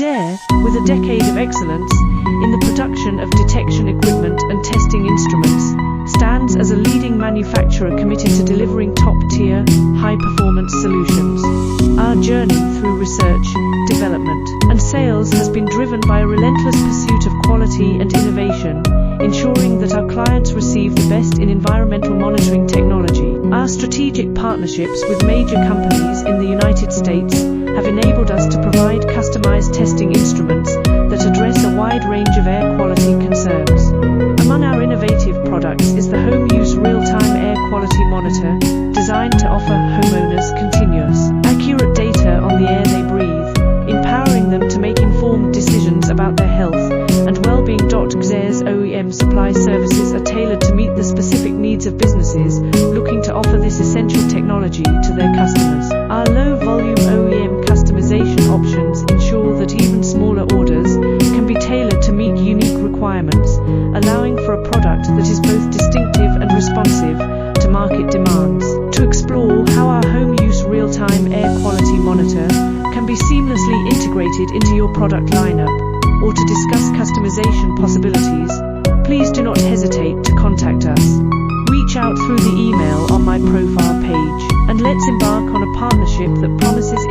Xer, with a decade of excellence in the production of detection equipment and testing instruments, stands as a leading manufacturer committed to delivering top-tier, high-performance solutions. Our journey through research, development, and sales has been driven by a relentless pursuit of quality and innovation, ensuring that our clients receive the best in environmental monitoring technology. Our strategic partnerships with major companies in the United States have enabled us to provide customized testing instruments that address a wide range of air quality concerns. Among our innovative products is the home-use real-time air quality monitor, designed to offer homeowners continuous, accurate data on the air they breathe, empowering them to make informed decisions about their health and well-being. Xer's OEM supply services are tailored to meet the specific needs of businesses looking to offer this essential technology to their customers. Our low-volume OEM customization options ensure that even smaller orders can be tailored to meet unique requirements, allowing for a product that is both distinctive and responsive to market demands. To explore how our home-use real-time air quality monitor can be seamlessly integrated into your product lineup, or to discuss customization possibilities, please do not hesitate to contact us. Reach out through the email on my profile page, and let's embark on a partnership that promises